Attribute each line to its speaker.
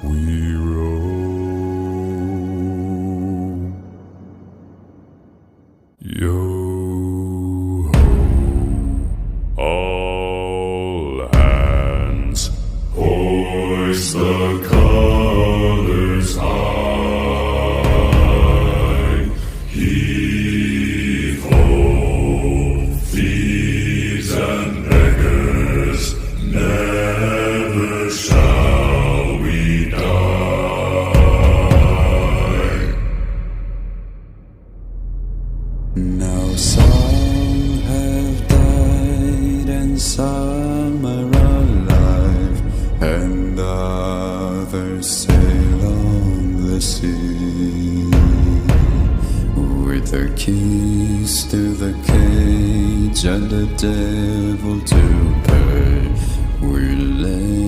Speaker 1: we roam. Yo ho, all hands, hoist the colors high. Heave ho, thieves and beggars, never shall we die. Now some have died and some are alive, and others sail on the sea with their keys to the cage and the devil to pay. We lay